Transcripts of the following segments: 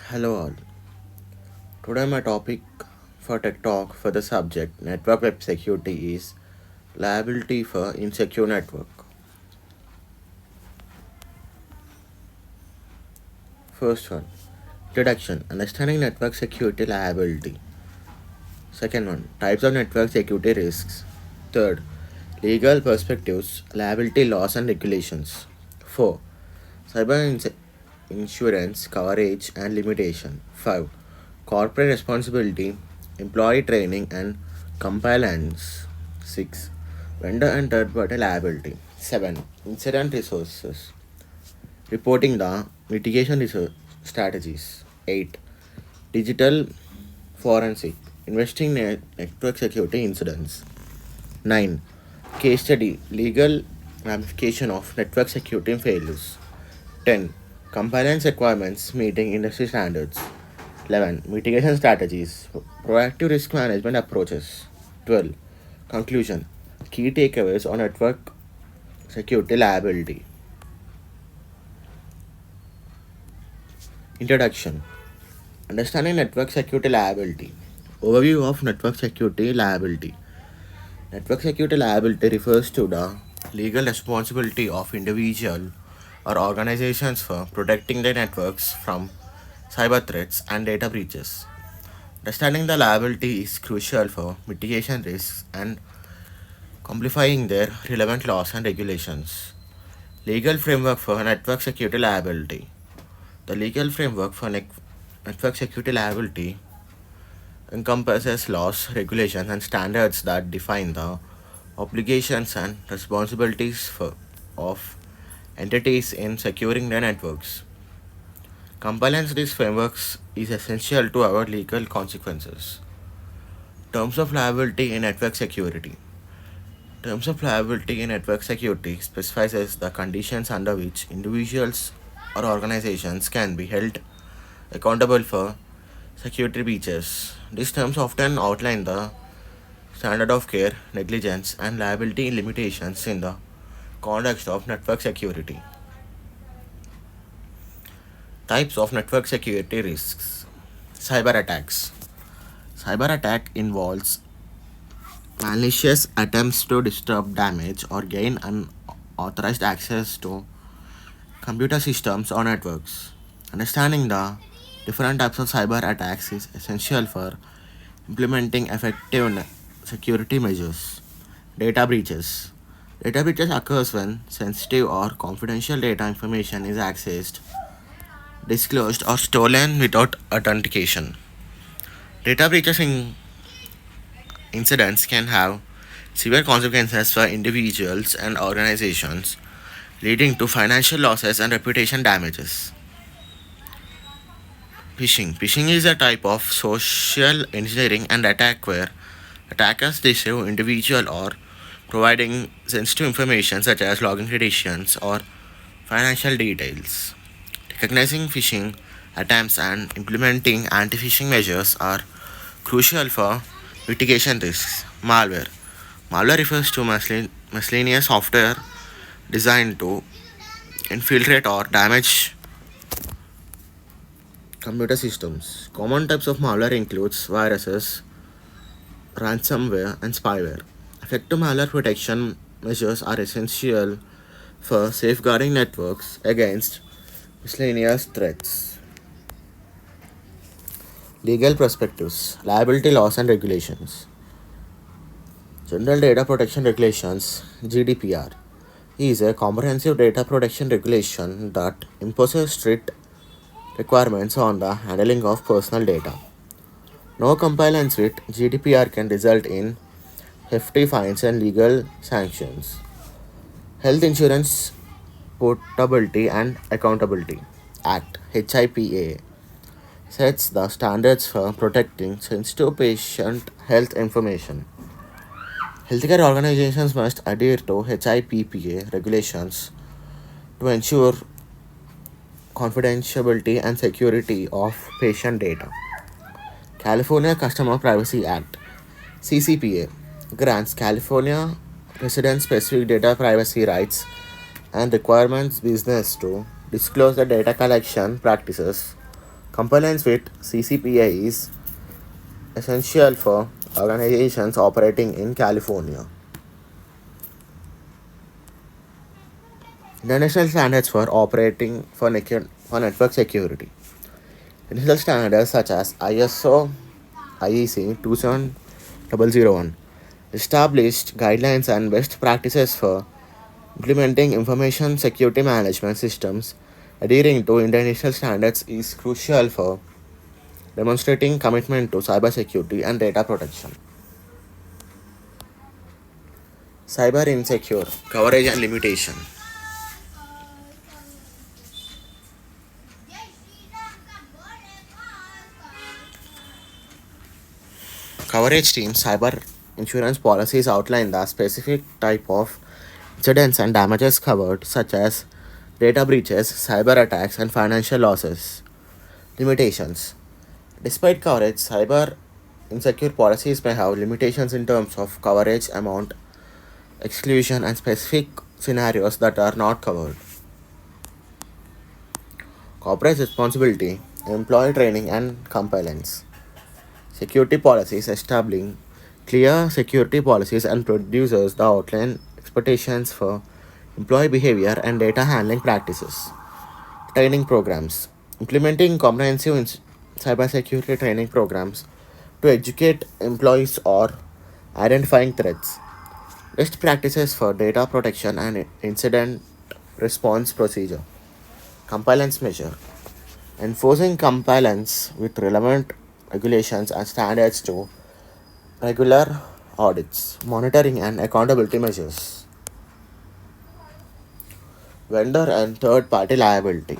Hello all. Today my topic for Tech Talk for the subject Network Web Security is liability for insecure network. First one, introduction, understanding network security liability. Second one, types of network security risks. Third, legal perspectives, liability laws and regulations. 4. Insurance coverage and limitation. 5. Corporate responsibility, employee training and compliance. 6. Vendor and third party liability. 7. Incident resources, reporting the mitigation strategies. 8. Digital forensic, investing in network security incidents. 9. Case study, legal ramification of network security failures. 10. Compliance requirements meeting industry standards. 11. Mitigation strategies, proactive risk management approaches. 12. Conclusion, key takeaways on network security liability. Introduction, understanding network security liability. Overview of network security liability. Network security liability refers to the legal responsibility of individual or organizations for protecting their networks from cyber threats and data breaches. Understanding the liability is crucial for mitigation risks and complying their relevant laws and regulations. Legal framework for network security liability. The legal framework for network security liability encompasses laws, regulations, and standards that define the obligations and responsibilities of entities in securing their networks. Compliance with these frameworks is essential to avoid legal consequences. Terms of liability in network security. Terms of liability in network security specifies the conditions under which individuals or organizations can be held accountable for security breaches. These terms often outline the standard of care, negligence, and liability limitations in the context of network security. Types of network security risks. Cyber attacks. Cyber attack involves malicious attempts to disturb, damage, or gain unauthorized access to computer systems or networks. Understanding the different types of cyber attacks is essential for implementing effective security measures. Data breaches. Data breaches occurs when sensitive or confidential data information is accessed, disclosed, or stolen without authentication. Data breaches incidents can have severe consequences for individuals and organizations, leading to financial losses and reputation damages. Phishing. Phishing is a type of social engineering and attack where attackers deceive individual or providing sensitive information such as login credentials or financial details. Recognizing phishing attempts and implementing anti-phishing measures are crucial for mitigation risks. Malware. Malware refers to miscellaneous software designed to infiltrate or damage computer systems. Common types of malware includes viruses, ransomware, and spyware. Effective malware protection measures are essential for safeguarding networks against miscellaneous threats. Legal perspectives, liability laws and regulations. General Data Protection Regulations (GDPR) is a comprehensive data protection regulation that imposes strict requirements on the handling of personal data. No compliance with GDPR can result in hefty fines and legal sanctions. Health Insurance Portability and Accountability Act (HIPAA) sets the standards for protecting sensitive patient health information. Healthcare organizations must adhere to HIPAA regulations to ensure confidentiality and security of patient data. California Customer Privacy Act (CCPA) grants California resident specific data privacy rights and requirements business to disclose the data collection practices, Compliance with CCPA is essential for organizations operating in California. International standards for operating for network security. International standards such as ISO IEC 27001 established guidelines and best practices for implementing information security management systems. Adhering to international standards is crucial for demonstrating commitment to cybersecurity and data protection. Cyber insecure coverage and limitation. Coverage teams cyber insurance policies outline the specific type of incidents and damages covered, such as data breaches, cyber attacks, and financial losses. Limitations. Despite coverage, cyber insecure policies may have limitations in terms of coverage amount, exclusion, and specific scenarios that are not covered. Corporate responsibility, employee training, and compliance. Security policies establishing clear security policies and produces the outline expectations for employee behavior and data handling practices. Training programs. Implementing comprehensive cybersecurity training programs to educate employees or identifying threats. Best practices for data protection and incident response procedure. Compliance measure. Enforcing compliance with relevant regulations and standards to regular audits, monitoring, and accountability measures. Vendor and third party liability.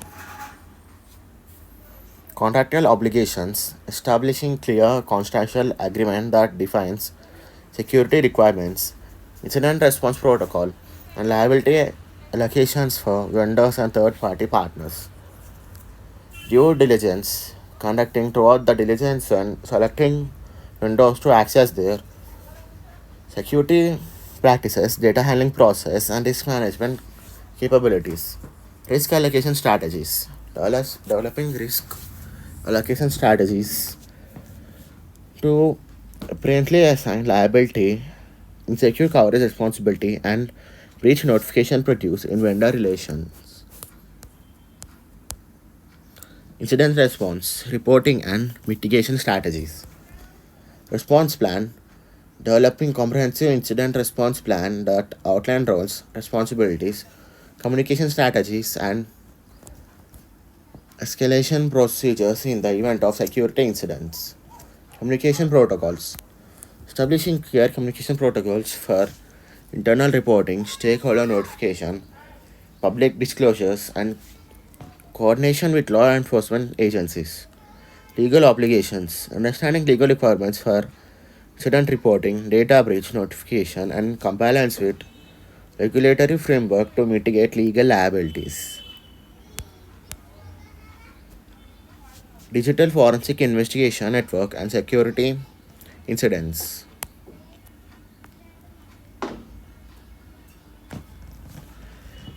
Contractual obligations, establishing clear contractual agreement that defines security requirements, incident response protocol, and liability allocations for vendors and third party partners. Due diligence, conducting throughout the diligence and selecting vendors to access their security practices, data handling process, and risk management capabilities. Risk allocation strategies. Developing risk allocation strategies to apparently assign liability, insecure coverage responsibility, and breach notification produce in vendor relations. Incident response, reporting, and mitigation strategies. Response plan, developing comprehensive incident response plan that outline roles, responsibilities, communication strategies, and escalation procedures in the event of security incidents. Communication protocols, establishing clear communication protocols for internal reporting, stakeholder notification, public disclosures, and coordination with law enforcement agencies. Legal obligations, understanding legal requirements for incident reporting, data breach notification, and compliance with regulatory framework to mitigate legal liabilities. Digital forensic investigation network and security incidents.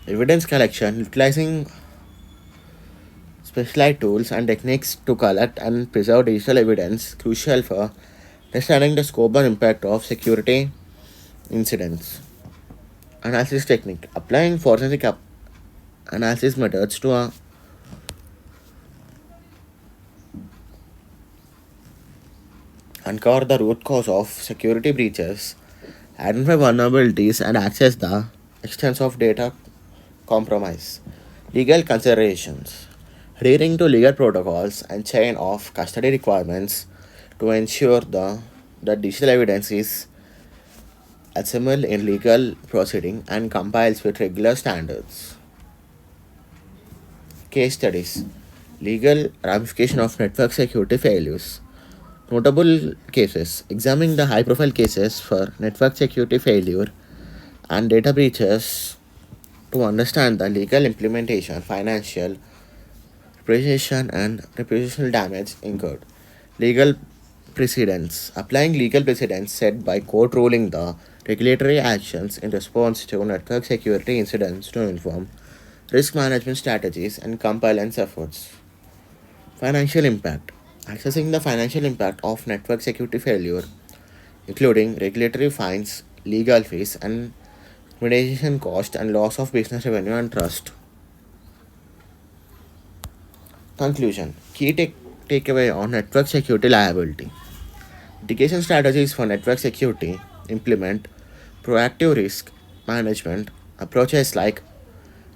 Evidence collection, utilizing specialized tools and techniques to collect and preserve digital evidence, crucial for understanding the scope and impact of security incidents. Analysis technique, applying forensic analysis methods to uncover the root cause of security breaches, identify vulnerabilities, and access the extent of data compromise. Legal considerations, adhering to legal protocols and chain of custody requirements to ensure that digital evidence is assembled in legal proceeding and complies with regular standards. Case studies, legal ramification of network security failures. Notable cases, examining the high profile cases for network security failure and data breaches to understand the legal implementation, financial, reputation, and reputational damage incurred. Legal precedents, applying legal precedents set by court ruling the regulatory actions in response to network security incidents to inform risk management strategies and compliance efforts. Financial impact. Assessing the financial impact of network security failure, including regulatory fines, legal fees, and remediation cost and loss of business revenue and trust. Conclusion. Takeaway on network security liability. Mitigation strategies for network security implement proactive risk management approaches like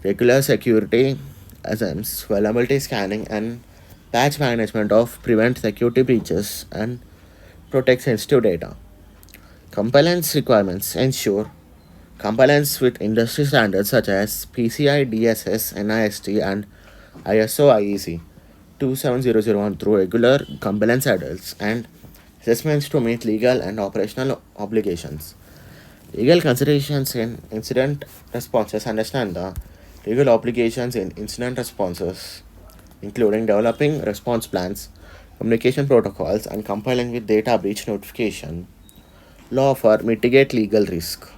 regular security assumes vulnerability scanning and patch management of prevent security breaches and protect sensitive data. Compliance requirements ensure compliance with industry standards such as PCI DSS, NIST, and ISO IEC 27001 through regular compliance audits and assessments to meet legal and operational obligations. Legal considerations in incident responses understand the legal obligations in incident responses, including developing response plans, communication protocols, and complying with data breach notification. Law for mitigate legal risk.